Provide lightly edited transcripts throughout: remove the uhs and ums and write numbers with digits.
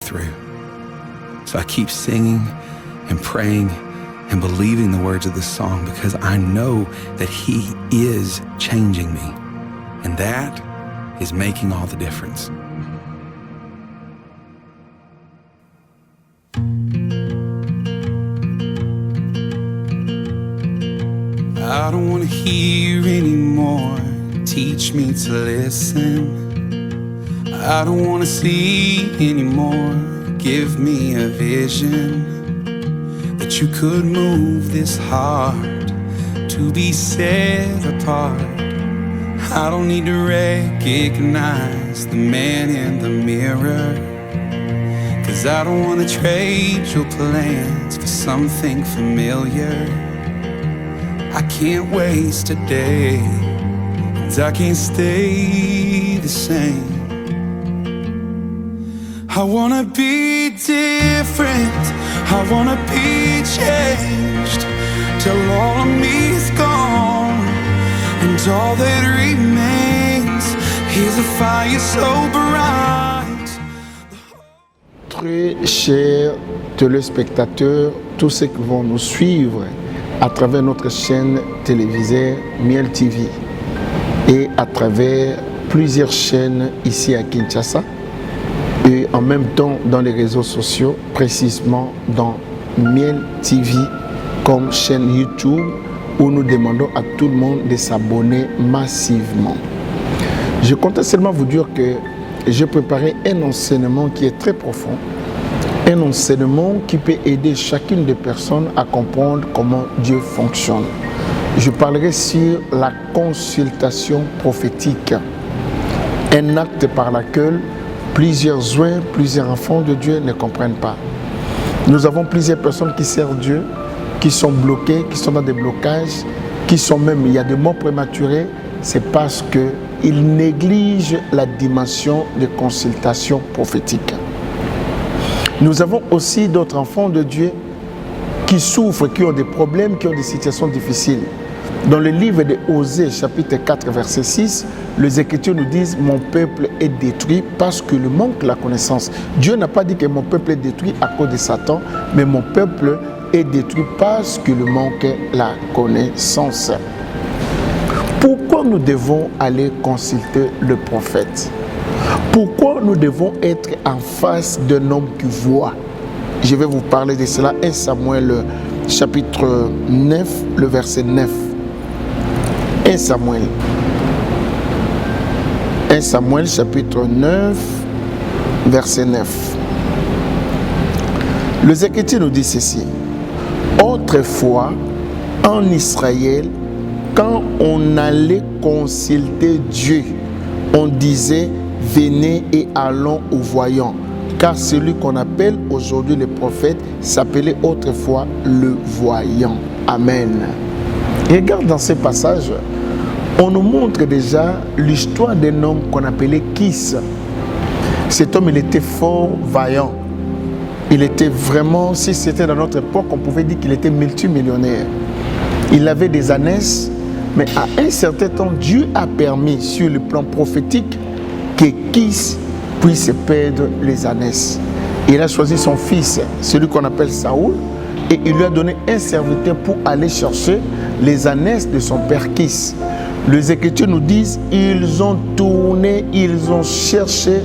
through. So I keep singing and praying and believing the words of this song because I know that He is changing me. And that is making all the difference. I don't want to hear anymore. Teach me to listen. I don't want to see anymore. Give me a vision that you could move this heart to be set apart. I don't need to recognize the man in the mirror, 'cause I don't want to trade your plans for something familiar. I can't waste a day, 'cause I can't stay the same. I wanna be different, I wanna be changed, till all of me is gone, and all that remains is a fire so bright. Très chers téléspectateurs, tous ceux qui vont nous suivre à travers notre chaîne télévisée Miel TV et à travers plusieurs chaînes ici à Kinshasa et en même temps dans les réseaux sociaux, précisément dans Miel TV comme chaîne YouTube où nous demandons à tout le monde de s'abonner massivement. Je comptais seulement vous dire que j'ai préparé un enseignement qui est très profond, un enseignement qui peut aider chacune des personnes à comprendre comment Dieu fonctionne. Je parlerai sur la consultation prophétique, un acte par lequel plusieurs joints, plusieurs enfants de Dieu ne comprennent pas. Nous avons plusieurs personnes qui servent Dieu, qui sont bloquées, qui sont dans des blocages, qui sont même, il y a des morts prématurés, c'est parce qu'ils négligent la dimension de consultation prophétique. Nous avons aussi d'autres enfants de Dieu qui souffrent, qui ont des problèmes, qui ont des situations difficiles. Dans le livre de Osée, chapitre 4, verset 6, les Écritures nous disent « Mon peuple est détruit parce qu'il manque la connaissance ». Dieu n'a pas dit que mon peuple est détruit à cause de Satan, mais mon peuple est détruit parce qu'il manque la connaissance. Pourquoi nous devons aller consulter le prophète? Pourquoi nous devons être en face d'un homme qui voit? Je vais vous parler de cela. 1 Samuel chapitre 9, le verset 9. 1 Samuel chapitre 9, verset 9. Les Écritures nous disent ceci. Autrefois, en Israël, quand on allait consulter Dieu, on disait « Venez et allons au voyant ». Car celui qu'on appelle aujourd'hui le prophète s'appelait autrefois le voyant. Amen. Regarde dans ce passage, on nous montre déjà l'histoire d'un homme qu'on appelait Kis. Cet homme, il était fort vaillant. Il était vraiment, si c'était dans notre époque, on pouvait dire qu'il était multimillionnaire. Il avait des ânesses, mais à un certain temps, Dieu a permis sur le plan prophétique que Kis puisse perdre les ânesses. Il a choisi son fils, celui qu'on appelle Saoul, et il lui a donné un serviteur pour aller chercher les ânesses de son père Kis. Les Écritures nous disent, ils ont tourné, ils ont cherché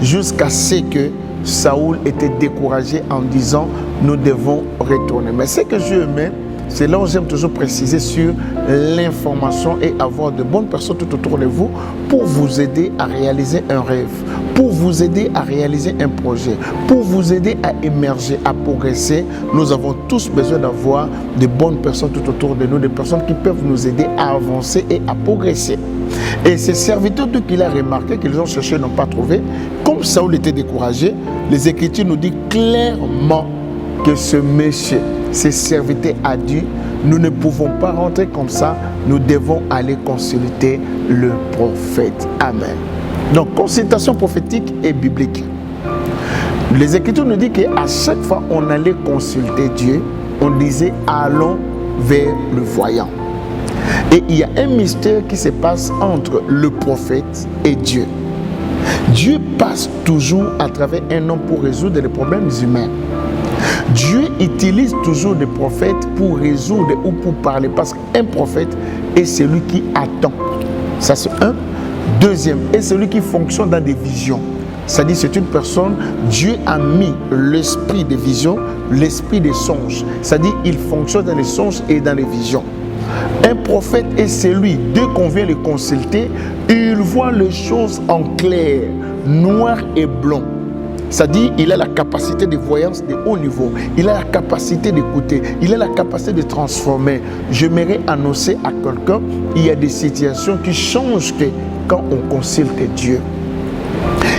jusqu'à ce que Saoul était découragé en disant, nous devons retourner. Mais ce que Dieu aimait, c'est là où j'aime toujours préciser sur l'information et avoir de bonnes personnes tout autour de vous pour vous aider à réaliser un rêve, pour vous aider à réaliser un projet, pour vous aider à émerger, à progresser. Nous avons tous besoin d'avoir de bonnes personnes tout autour de nous, des personnes qui peuvent nous aider à avancer et à progresser. Et ces serviteurs, dès qu'il a remarqué qu'ils ont cherché, n'ont pas trouvé, comme Saoul était découragé, les Écritures nous disent clairement que ce monsieur, ces serviteurs a dit, nous ne pouvons pas rentrer comme ça, nous devons aller consulter le prophète. Amen. Donc, consultation prophétique et biblique. Les Écritures nous disent qu'à chaque fois on allait consulter Dieu, on disait allons vers le voyant. Et il y a un mystère qui se passe entre le prophète et Dieu. Dieu passe toujours à travers un homme pour résoudre les problèmes humains. Dieu utilise toujours des prophètes pour résoudre ou pour parler, parce qu'un prophète est celui qui attend. Ça c'est un. Deuxième, est celui qui fonctionne dans des visions. C'est-à-dire c'est une personne, Dieu a mis l'esprit des visions, l'esprit des songes. C'est-à-dire il fonctionne dans les songes et dans les visions. Un prophète est celui, dès qu'on vient le consulter, il voit les choses en clair, noir et blanc. C'est-à-dire il a la capacité de voyance de haut niveau, il a la capacité d'écouter, il a la capacité de transformer. J'aimerais annoncer à quelqu'un, il y a des situations qui changent quand on consulte Dieu.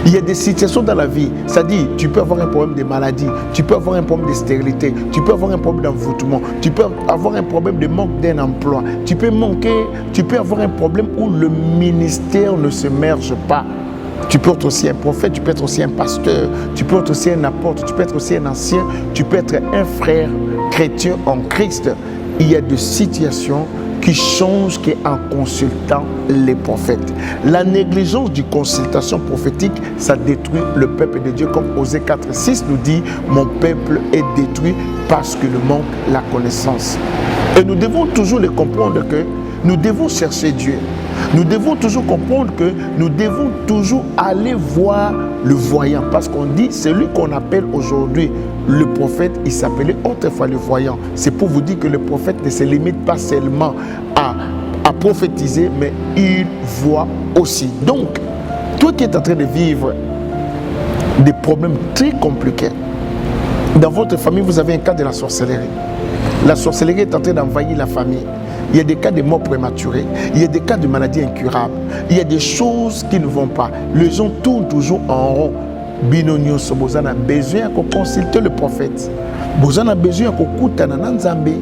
Il y a des situations dans la vie, c'est-à-dire tu peux avoir un problème de maladie, tu peux avoir un problème de stérilité, tu peux avoir un problème d'envoûtement, tu peux avoir un problème de manque d'un emploi, tu peux avoir un problème où le ministère ne se merge pas. Tu peux être aussi un prophète, tu peux être aussi un pasteur, tu peux être aussi un apôtre, tu peux être aussi un ancien, tu peux être un frère chrétien en Christ. Il y a des situations qui changent en consultant les prophètes. La négligence de consultation prophétique, ça détruit le peuple de Dieu, comme Osée 4:6 nous dit, mon peuple est détruit parce que le manque la connaissance. Et nous devons toujours le comprendre que nous devons chercher Dieu. Nous devons toujours comprendre que nous devons toujours aller voir le voyant. Parce qu'on dit, celui qu'on appelle aujourd'hui le prophète, il s'appelait autrefois le voyant. C'est pour vous dire que le prophète ne se limite pas seulement à prophétiser, mais il voit aussi. Donc, toi qui es en train de vivre des problèmes très compliqués, dans votre famille, vous avez un cas de la sorcellerie. La sorcellerie est en train d'envahir la famille. Il y a des cas de mort prématurée, il y a des cas de maladies incurables, il y a des choses qui ne vont pas. Les gens tournent toujours en rond. Binonio Sobozana a besoin de consulter le prophète. Bozana a besoin de kutana na Nzambe.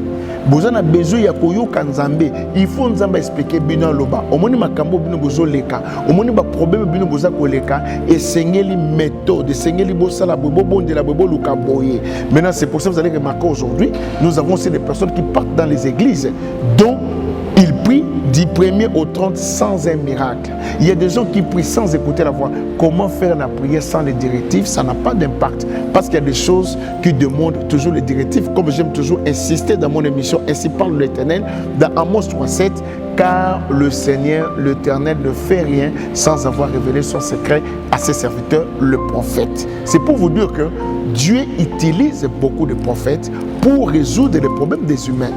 Bozana a besoin de koyoka Nzambe. Il faut Nzambe expliquer bino loba. Omoni makambo bino bozo leka. Omoni ba problème bino boza ko leka. Et sengeli méthode, sengeli bosala bobo bondela bobo luka boye. Maintenant c'est pour ça que vous allez remarquer aujourd'hui, nous avons aussi des personnes qui partent dans les églises dont ils prient du 1er au 30 sans un miracle. Il y a des gens qui prient sans écouter la voix. Comment faire la prière sans les directives? Ça n'a pas d'impact. Parce qu'il y a des choses qui demandent toujours les directives. Comme j'aime toujours insister dans mon émission, ainsi parle l'Éternel, dans Amos 3:7, car le Seigneur, l'Éternel, ne fait rien sans avoir révélé son secret à ses serviteurs, le prophète. C'est pour vous dire que Dieu utilise beaucoup de prophètes pour résoudre les problèmes des humains.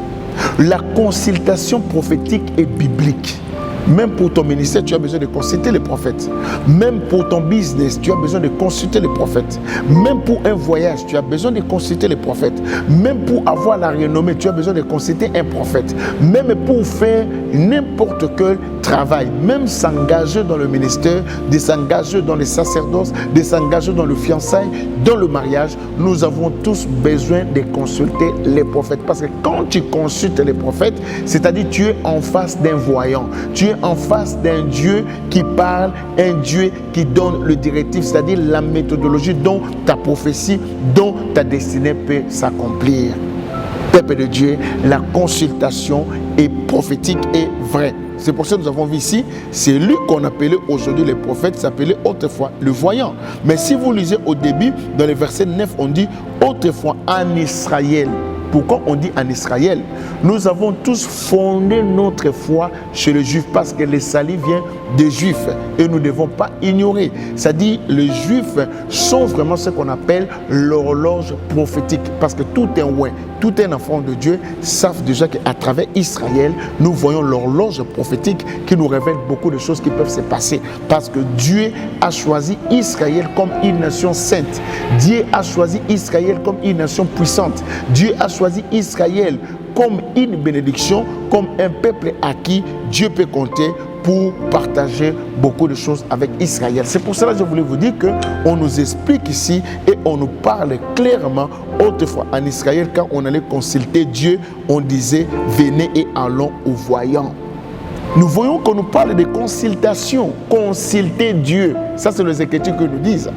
La consultation prophétique est biblique. Même pour ton ministère, tu as besoin de consulter les prophètes. Même pour ton business, tu as besoin de consulter les prophètes. Même pour un voyage, tu as besoin de consulter les prophètes. Même pour avoir la renommée, tu as besoin de consulter un prophète. Même pour faire n'importe quel travail, même s'engager dans le ministère, de s'engager dans les sacerdoces, de s'engager dans le fiançailles, dans le mariage, nous avons tous besoin de consulter les prophètes. Parce que quand tu consultes les prophètes, c'est-à-dire tu es en face d'un voyant, tu es en face d'un Dieu qui parle, un Dieu qui donne le directif, c'est-à-dire la méthodologie dont ta prophétie, dont ta destinée peut s'accomplir. Peuple de Dieu, la consultation est prophétique et vraie. C'est pour ça que nous avons vu ici, c'est lui qu'on appelait aujourd'hui les prophètes, s'appelait autrefois le voyant. Mais si vous lisez au début, dans le verset 9, on dit autrefois en Israël. Pourquoi on dit en Israël? Nous avons tous fondé notre foi chez les Juifs parce que le salut vient des Juifs et nous ne devons pas ignorer. C'est-à-dire les Juifs sont vraiment ce qu'on appelle l'horloge prophétique parce que tout un enfant de Dieu savent déjà qu'à travers Israël, nous voyons l'horloge prophétique qui nous révèle beaucoup de choses qui peuvent se passer parce que Dieu a choisi Israël comme une nation sainte. Dieu a choisi Israël comme une nation puissante. Dieu a choisi Israël comme une bénédiction, comme un peuple à qui Dieu peut compter pour partager beaucoup de choses avec Israël. C'est pour cela que je voulais vous dire qu'on nous explique ici et on nous parle clairement. Autrefois en Israël, quand on allait consulter Dieu, on disait venez et allons au voyant. Nous voyons qu'on nous parle de consultation, consulter Dieu. Ça, c'est les Écritures que nous disent.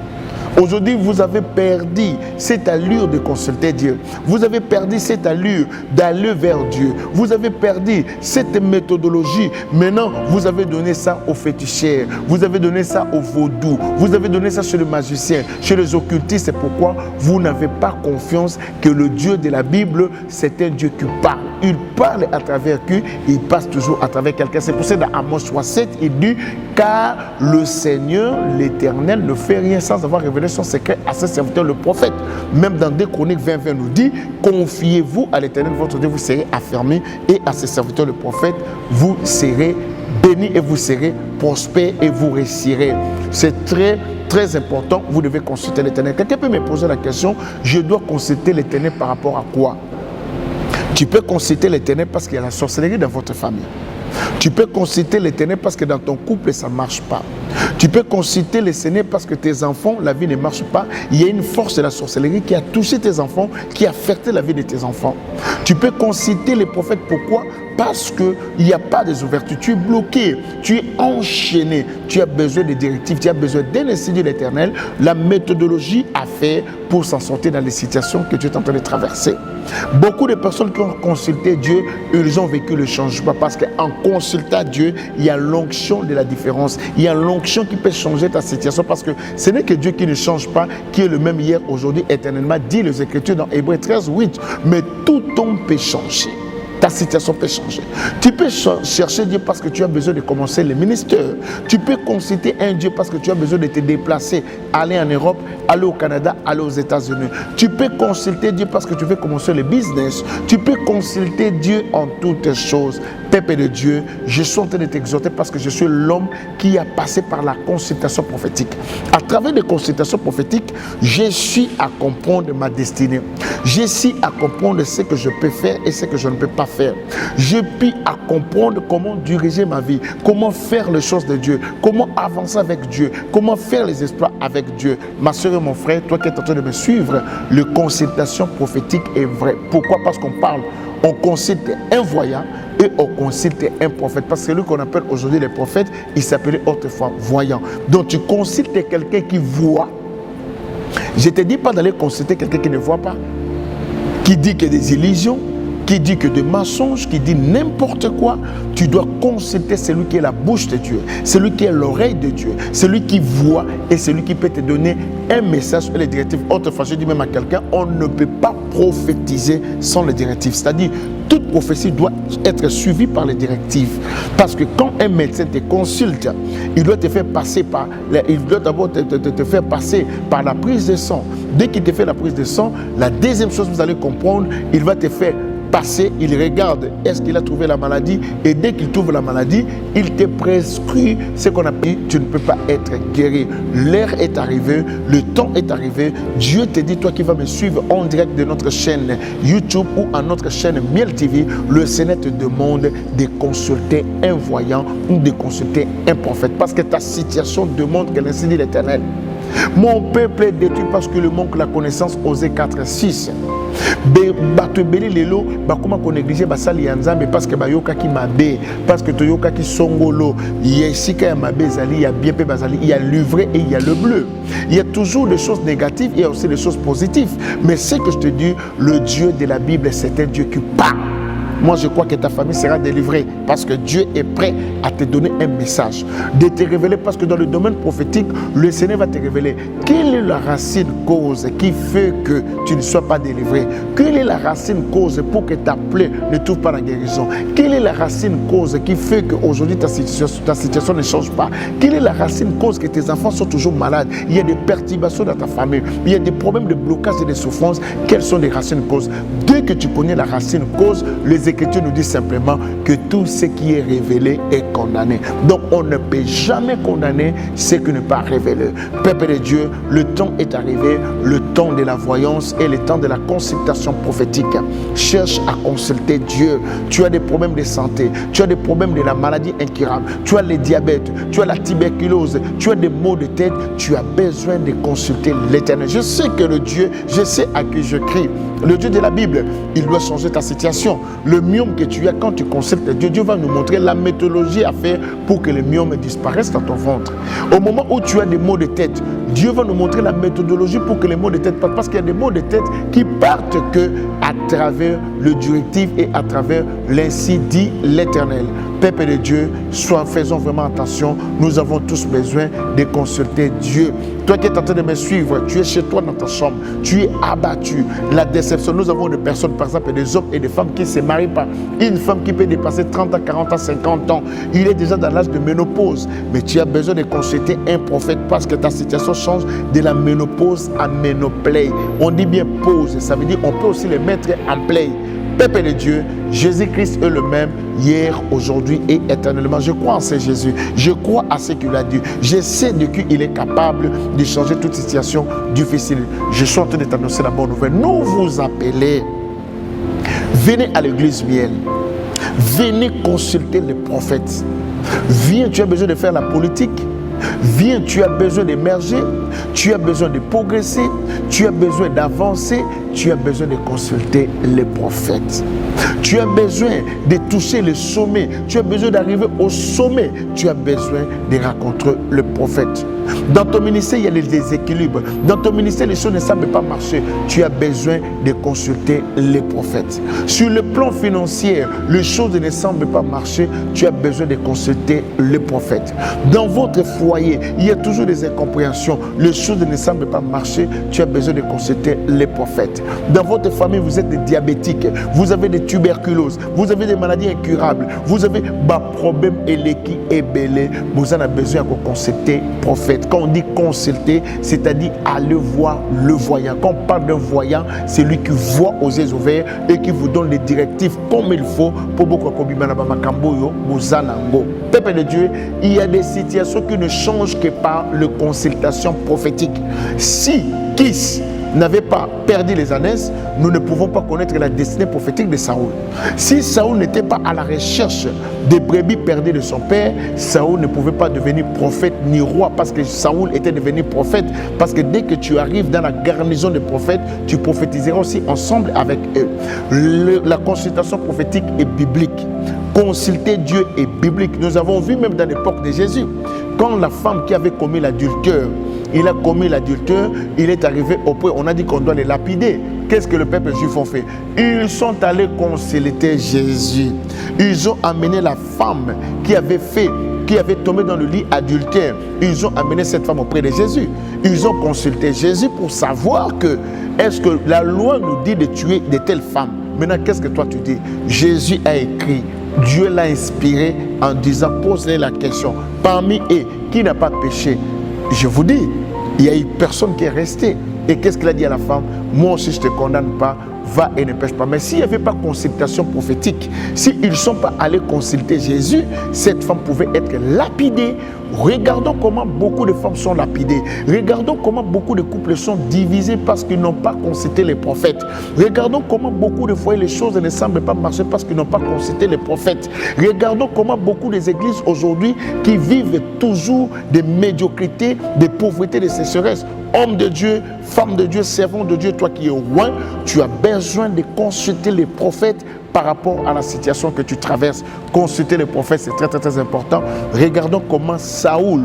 Aujourd'hui, vous avez perdu cette allure de consulter Dieu. Vous avez perdu cette allure d'aller vers Dieu. Vous avez perdu cette méthodologie. Maintenant, vous avez donné ça aux féticheurs. Vous avez donné ça aux vaudous. Vous avez donné ça chez les magiciens, chez les occultistes. C'est pourquoi vous n'avez pas confiance que le Dieu de la Bible, c'est un Dieu qui parle. Il parle à travers qui? Il passe toujours à travers quelqu'un. C'est pour ça dans Amos 3:7, il dit « Car le Seigneur, l'Éternel, ne fait rien sans avoir révélé son secret à ses serviteurs, le prophète. » Même dans 2 Chroniques 20:20 nous dit « Confiez-vous à l'Éternel, votre Dieu, vous serez affermis, et à ses serviteurs, le prophète, vous serez bénis et vous serez prospères et vous réussirez. » C'est très important, vous devez consulter l'Éternel. Quelqu'un peut me poser la question, je dois consulter l'Éternel par rapport à quoi? Tu peux consulter l'Éternel parce qu'il y a la sorcellerie dans votre famille. Tu peux consulter l'Éternel parce que dans ton couple, ça ne marche pas. Tu peux consulter le Seigneur parce que tes enfants, la vie ne marche pas. Il y a une force de la sorcellerie qui a touché tes enfants, qui a affecté la vie de tes enfants. Tu peux consulter les prophètes. Pourquoi? Parce qu'il n'y a pas des ouvertures. Tu es bloqué, tu es enchaîné. Tu as besoin de directives, tu as besoin d'un institut de l'Éternel. La méthodologie à faire pour s'en sortir dans les situations que tu es en train de traverser. Beaucoup de personnes qui ont consulté Dieu, ils ont vécu le changement parce qu'en consultant Dieu, il y a l'onction de la différence. Il y a l'onction qui peut changer ta situation parce que ce n'est que Dieu qui ne change pas, qui est le même hier, aujourd'hui, éternellement, dit les Écritures dans Hébreux 13:8. Mais tout homme peut changer. Ta situation peut changer. Tu peux chercher Dieu parce que tu as besoin de commencer le ministère. Tu peux consulter un Dieu parce que tu as besoin de te déplacer, aller en Europe, aller au Canada, aller aux États-Unis. Tu peux consulter Dieu parce que tu veux commencer le business. Tu peux consulter Dieu en toutes choses. Peuple de Dieu, je suis en train de t'exhorter parce que je suis l'homme qui a passé par la consultation prophétique. À travers les consultations prophétiques, je suis à comprendre ma destinée. Je suis à comprendre ce que je peux faire et ce que je ne peux pas faire. Je puis à comprendre comment diriger ma vie, comment faire les choses de Dieu, comment avancer avec Dieu, comment faire les exploits avec Dieu. Ma soeur et mon frère, toi qui es en train de me suivre, la consultation prophétique est vraie. Pourquoi? Parce qu'on parle, on consulte un voyant et on consulte un prophète. Parce que celui qu'on appelle aujourd'hui les prophètes, il s'appelait autrefois voyant. Donc tu consultes quelqu'un qui voit. Je ne te dis pas d'aller consulter quelqu'un qui ne voit pas, qui dit que des illusions, qui dit que des mensonges, qui dit n'importe quoi. Tu dois consulter celui qui est la bouche de Dieu, celui qui est l'oreille de Dieu, celui qui voit et celui qui peut te donner un message et les directives. Autrefois, je dis même à quelqu'un, on ne peut pas prophétiser sans les directives. C'est-à-dire, toute prophétie doit être suivie par les directives. Parce que quand un médecin te consulte, il doit te faire passer par, il doit d'abord te faire passer par la prise de sang. Dès qu'il te fait la prise de sang, la deuxième chose que vous allez comprendre, il va te faire passer, il regarde est-ce qu'il a trouvé la maladie et dès qu'il trouve la maladie, il te prescrit ce qu'on appelle tu ne peux pas être guéri. L'heure est arrivée, le temps est arrivé. Dieu te dit, toi qui vas me suivre en direct de notre chaîne YouTube ou à notre chaîne Miel TV, le Seigneur te demande de consulter un voyant ou de consulter un prophète parce que ta situation demande que ainsi dit l'Éternel. Mon peuple est détruit parce que le manque la connaissance. Osée 4:6. Bato beli lelo bakoma ko négliger basali ya Nzambe parce que bayoka ki mabe, parce que toyoka ki songolo yesika ya mabe zali ya bien pe bazali, il y a le vrai et il y a le bleu. Il y a toujours des choses négatives et aussi des choses positives. Mais ce que je te dis, le Dieu de la Bible, c'est un Dieu qui parle. Moi, je crois que ta famille sera délivrée parce que Dieu est prêt à te donner un message, de te révéler, parce que dans le domaine prophétique, le Seigneur va te révéler quelle est la racine cause qui fait que tu ne sois pas délivré. Quelle est la racine cause pour que ta plaie ne trouve pas la guérison. Quelle est la racine cause qui fait qu'aujourd'hui ta situation ne change pas. Quelle est la racine cause que tes enfants sont toujours malades. Il y a des perturbations dans ta famille. Il y a des problèmes de blocage et de souffrance. Quelles sont les racines causes? Dès que tu connais la racine cause, les Écritures nous disent simplement que tout ce qui est révélé est condamné. Donc on ne peut jamais condamner ce qui n'est pas révélé. Peuple de Dieu, le temps est arrivé, le temps de la voyance et le temps de la consultation prophétique. Cherche à consulter Dieu. Tu as des problèmes de santé, tu as des problèmes de la maladie incurable, tu as le diabète, tu as la tuberculose, tu as des maux de tête, tu as besoin de consulter l'Éternel. Je sais que le Dieu, je sais à qui je crie. Le Dieu de la Bible, il doit changer ta situation. Le myome que tu as quand tu consultes Dieu, Dieu va nous montrer la méthodologie à faire pour que le myome disparaisse dans ton ventre. Au moment où tu as des maux de tête, Dieu va nous montrer la méthodologie pour que les maux de tête partent. Parce qu'il y a des maux de tête qui partent que à travers le directif et à travers l'ainsi dit l'Éternel. Peuple de Dieu, faisons vraiment attention. Nous avons tous besoin de consulter Dieu. Toi qui es en train de me suivre, tu es chez toi dans ta chambre, tu es abattu. La déception, nous avons des personnes, par exemple, des hommes et des femmes qui ne se marient pas. Une femme qui peut dépasser 30 ans, 40 ans, 50 ans, il est déjà dans l'âge de ménopause. Mais tu as besoin de consulter un prophète parce que ta situation change de la ménopause à ménoplay. On dit bien pause, ça veut dire on peut aussi les mettre en play. Peuple de Dieu, Jésus-Christ est le même hier, aujourd'hui et éternellement. Je crois en ce Jésus. Je crois à ce qu'il a dit. Je sais de qui il est capable de changer toute situation difficile. Je suis en train de t'annoncer la bonne nouvelle. Nous vous appelons. Venez à l'église Miel. Venez consulter les prophètes. Viens, tu as besoin de faire la politique. Viens, tu as besoin d'émerger, tu as besoin de progresser, tu as besoin d'avancer, tu as besoin de consulter les prophètes. Tu as besoin de toucher le sommet, tu as besoin d'arriver au sommet, tu as besoin de rencontrer le prophète. Dans ton ministère, il y a des déséquilibres. Dans ton ministère, les choses ne semblent pas marcher. Tu as besoin de consulter les prophètes. Sur le plan financier, les choses ne semblent pas marcher. Tu as besoin de consulter les prophètes. Dans votre foyer, il y a toujours des incompréhensions. Les choses ne semblent pas marcher. Tu as besoin de consulter les prophètes. Dans votre famille, vous êtes des diabétiques. Vous avez des tuberculoses. Vous avez des maladies incurables. Vous avez des problèmes qui est belé. Vous en avez besoin de consulter les prophètes. Quand on dit consulter, c'est-à-dire aller voir le voyant. Quand on parle d'un voyant, c'est lui qui voit aux yeux ouverts et qui vous donne les directives comme il faut pour beaucoup de Peuple de Dieu, il y a des situations qui ne changent que par la consultation prophétique. Si Kis n'avait pas perdu les ânesses, nous ne pouvons pas connaître la destinée prophétique de Saoul. Si Saoul n'était pas à la recherche des brebis perdues de son père, Saoul ne pouvait pas devenir prophète ni roi, parce que Saoul était devenu prophète. Parce que dès que tu arrives dans la garnison des prophètes, tu prophétiseras aussi ensemble avec eux. La consultation prophétique est biblique. Consulter Dieu est biblique. Nous avons vu même dans l'époque de Jésus, quand la femme qui avait commis l'adultère, il a commis l'adultère, il est arrivé au point, on a dit qu'on doit les lapider. Qu'est-ce que le peuple juif a fait? Ils sont allés consulter Jésus. Ils ont amené la femme qui avait tombé dans le lit adultère. Ils ont amené cette femme auprès de Jésus. Ils ont consulté Jésus pour savoir que, est-ce que la loi nous dit de tuer de telles femmes? Maintenant, qu'est-ce que toi tu dis? Jésus a écrit, Dieu l'a inspiré en disant, pose-les la question. Parmi eux, qui n'a pas péché? Je vous dis, il y a une personne qui est restée. Et qu'est-ce qu'il a dit à la femme? Moi aussi, je ne te condamne pas, va et ne pêche pas. Mais s'il n'y avait pas consultation prophétique, s'ils ne sont pas allés consulter Jésus, cette femme pouvait être lapidée. Regardons comment beaucoup de femmes sont lapidées. Regardons comment beaucoup de couples sont divisés parce qu'ils n'ont pas consulté les prophètes. Regardons comment beaucoup de fois les choses ne semblent pas marcher parce qu'ils n'ont pas consulté les prophètes. Regardons comment beaucoup des églises aujourd'hui qui vivent toujours de médiocrité, de pauvreté, de sécheresse. Homme de Dieu, femme de Dieu, servant de Dieu, toi qui es loin, tu as besoin de consulter les prophètes par rapport à la situation que tu traverses. Consulter les prophètes, c'est très, très, très important. Regardons comment Saoul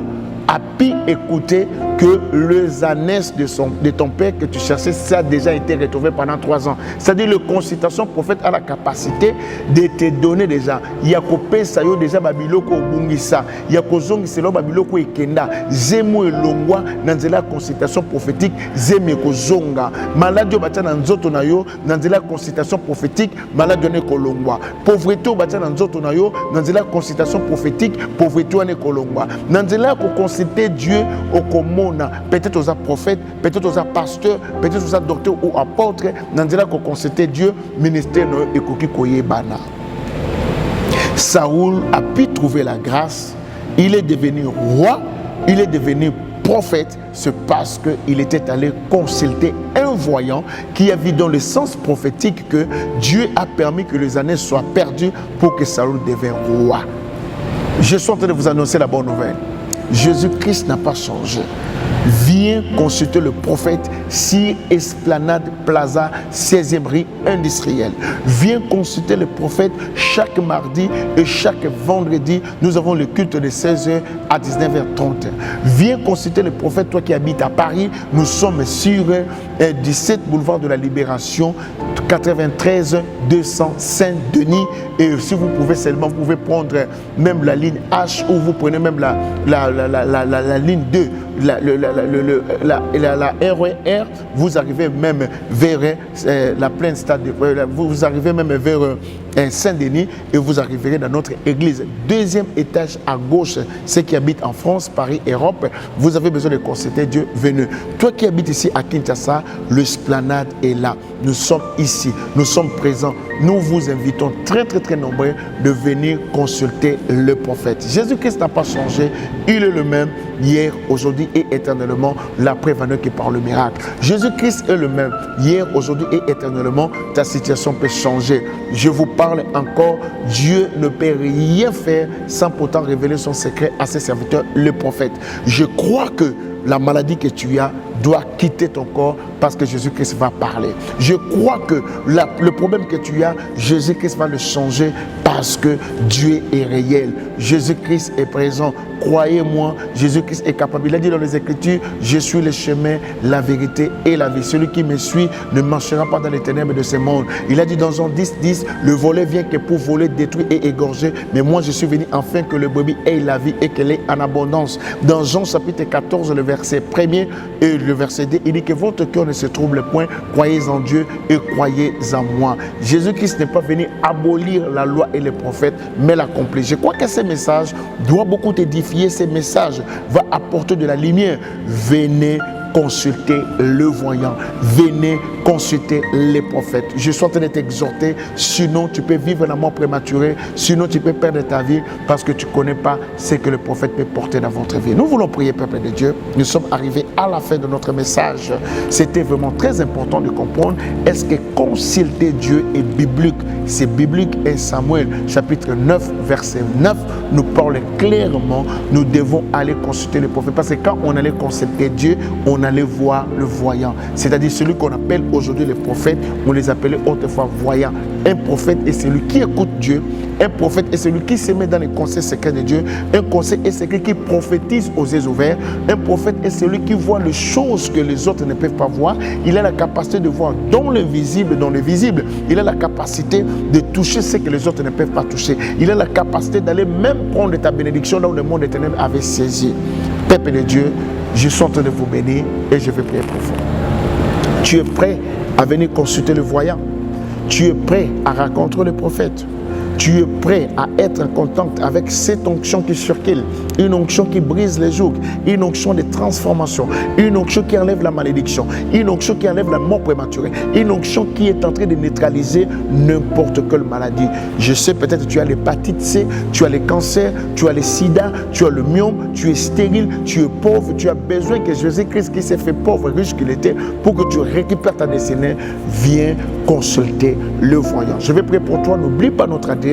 a pu écouter que les ânesses de ton père que tu cherchais, ça a déjà été retrouvé pendant 3 ans. C'est-à-dire le consultation prophète a la capacité de te donner déjà. Il y a coupé ça yo déjà babiloko bungisa. Il y a kozongi selo babiloko ekenda. Zemo elongwa nanzela consultation prophétique zeme kozonga. Malade batia na nzoto na yo nanzela consultation prophétique malade ne kolongwa. Pauvreté batia na nzoto na yo nanzela consultation prophétique pauvreté ne kolongwa. Nanzela ko consulter Dieu au commun. Peut-être aux prophètes, peut-être aux pasteurs, peut-être aux docteurs ou apôtres, Nandela ko consulter Dieu, ministère et koki koye bana. Saoul a pu trouver la grâce, il est devenu roi, il est devenu prophète, c'est parce qu'il était allé consulter un voyant qui a vu dans le sens prophétique que Dieu a permis que les années soient perdues pour que Saül devienne roi. Je suis en train de vous annoncer la bonne nouvelle. Jésus-Christ n'a pas changé. Viens consulter le prophète sur Esplanade Plaza 16e rue industrielle. Viens consulter le prophète chaque mardi et chaque vendredi. Nous avons le culte de 16h à 19h30. Viens consulter le prophète, toi qui habites à Paris. Nous sommes sur 17 boulevard de la Libération, 93 200 Saint-Denis. Et si vous pouvez seulement, vous pouvez prendre même la ligne H ou vous prenez même la ligne 2, la RER, vous arrivez même vers la plaine stade, vous arrivez même vers Saint-Denis et vous arriverez dans notre église. Deuxième étage à gauche, ceux qui habitent en France, Paris, Europe, vous avez besoin de consulter Dieu venu. Toi qui habites ici à Kinshasa, l'esplanade est là. Nous sommes ici, nous sommes présents. Nous vous invitons très nombreux de venir consulter le prophète. Jésus-Christ n'a pas changé. Il est le même hier, aujourd'hui et éternellement, la prévenue qui parle le miracle. Jésus-Christ est le même hier, aujourd'hui et éternellement. Ta situation peut changer. Je vous parle encore, Dieu ne peut rien faire sans pourtant révéler son secret à ses serviteurs, le prophète. Je crois que la maladie que tu as doit quitter ton corps parce que Jésus-Christ va parler. Je crois que le problème que tu as, Jésus-Christ va le changer parce que Dieu est réel. Jésus-Christ est présent. Croyez-moi, Jésus-Christ est capable. Il a dit dans les Écritures, je suis le chemin, la vérité et la vie. Celui qui me suit ne marchera pas dans les ténèbres de ce monde. Il a dit dans Jean 10:10, le volet vient que pour voler, détruire et égorger. Mais moi, je suis venu afin que le brebis ait la vie et qu'elle ait en abondance. Dans Jean chapitre 14, le verset 1er et le verset 2, il dit que votre cœur ne se trouble point. Croyez en Dieu et croyez en moi. Jésus-Christ n'est pas venu abolir la loi et les prophètes, mais l'accomplir. Je crois que ce message doit beaucoup t'édifier. Ces messages va apporter de la lumière. Venez consulter le voyant. Venez consulter les prophètes. Je suis en train de t'exhorter. Sinon, tu peux vivre la mort prématurée. Sinon, tu peux perdre ta vie parce que tu ne connais pas ce que le prophète peut porter dans votre vie. Nous voulons prier, peuple de Dieu. Nous sommes arrivés à la fin de notre message. C'était vraiment très important de comprendre. Est-ce que consulter Dieu est biblique? C'est biblique et Samuel, chapitre 9, verset 9, nous parle clairement. Nous devons aller consulter le prophète. Parce que quand on allait consulter Dieu, on allait voir le voyant. C'est-à-dire celui qu'on appelle aujourd'hui les prophètes, on les appelait autrefois voyants. Un prophète est celui qui écoute Dieu. Un prophète est celui qui se met dans les conseils secrets de Dieu. Un conseil est celui qui prophétise aux yeux ouverts. Un prophète est celui qui voit les choses que les autres ne peuvent pas voir. Il a la capacité de voir dans le visible, dans le visible. Il a la capacité de toucher ce que les autres ne peuvent pas toucher. Il a la capacité d'aller même prendre ta bénédiction là où le monde des ténèbres avait saisi. Peuple de Dieu, je suis en train de vous bénir et je vais prier pour vous. Tu es prêt à venir consulter le voyant? Tu es prêt à rencontrer le prophète? Tu es prêt à être en contact avec cette onction qui circule, une onction qui brise les jougs, une onction de transformation, une onction qui enlève la malédiction, une onction qui enlève la mort prématurée, une onction qui est en train de neutraliser n'importe quelle maladie. Je sais, peut-être que tu as l'hépatite C, tu as le cancer, tu as le sida, tu as le myome, tu es stérile, tu es pauvre, tu as besoin que Jésus-Christ qui s'est fait pauvre, riche qu'il était, pour que tu récupères ta destinée. Viens consulter le voyant. Je vais prier pour toi, n'oublie pas notre adresse.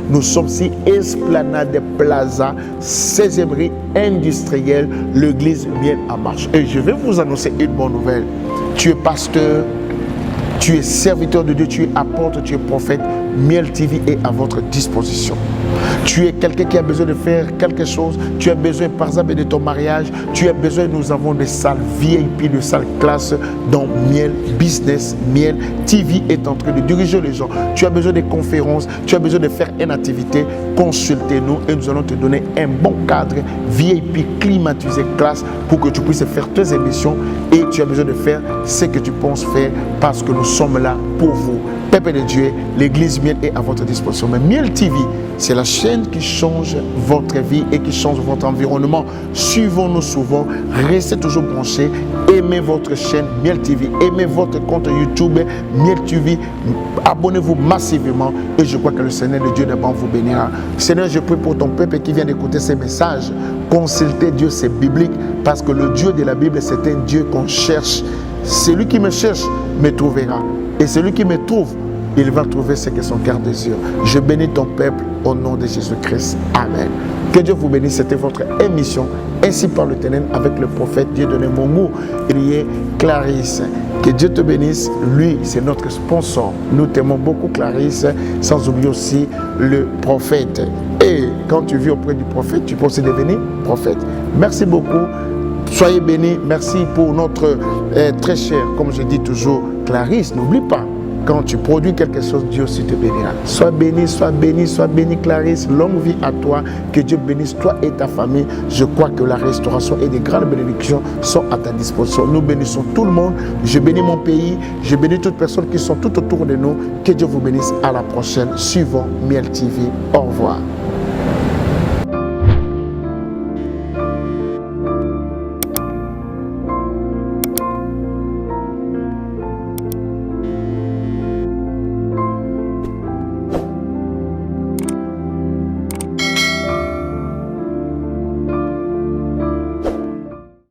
Nous sommes ici, Esplanade Plaza, 16e rue industrielle, l'église Miel en marche. Et je vais vous annoncer une bonne nouvelle. Tu es pasteur, tu es serviteur de Dieu, tu es apôtre, tu es prophète. Miel TV est à votre disposition. Tu es quelqu'un qui a besoin de faire quelque chose. Tu as besoin, par exemple, de ton mariage. Tu as besoin, nous avons des salles VIP, des salles classe dans Miel Business. Miel TV est en train de diriger les gens. Tu as besoin de conférences. Tu as besoin de faire une activité. Consultez-nous et nous allons te donner un bon cadre VIP climatisé classe pour que tu puisses faire tes émissions. Et tu as besoin de faire ce que tu penses faire parce que nous sommes là pour vous. Peuple de Dieu, l'église Miel est à votre disposition. Mais Miel TV, c'est la chaîne qui change votre vie et qui change votre environnement. Suivons-nous souvent, restez toujours branchés, aimez votre chaîne Miel TV, aimez votre compte YouTube Miel TV, abonnez-vous massivement et je crois que le Seigneur, le Dieu des bons, vous bénira. Seigneur, je prie pour ton peuple qui vient d'écouter ces messages. Consulter Dieu, c'est biblique, parce que le Dieu de la Bible, c'est un Dieu qu'on cherche. Celui qui me cherche me trouvera. Et celui qui me trouve, il va trouver ce que son cœur désire. Je bénis ton peuple au nom de Jésus-Christ. Amen. Que Dieu vous bénisse. C'était votre émission Ainsi parle l'Éternel avec le prophète Dieudonné Mongo, Rié Clarisse. Que Dieu te bénisse. Lui, c'est notre sponsor. Nous t'aimons beaucoup, Clarisse, sans oublier aussi le prophète. Et quand tu vis auprès du prophète, tu peux aussi devenir prophète. Merci beaucoup. Soyez bénis. Merci pour notre très cher, comme je dis toujours, Clarisse. N'oublie pas, quand tu produis quelque chose, Dieu aussi te bénira. Sois béni, sois béni, sois béni, Clarisse. Longue vie à toi. Que Dieu bénisse toi et ta famille. Je crois que la restauration et des grandes bénédictions sont à ta disposition. Nous bénissons tout le monde. Je bénis mon pays. Je bénis toutes les personnes qui sont tout autour de nous. Que Dieu vous bénisse. À la prochaine. Suivons Miel TV. Au revoir.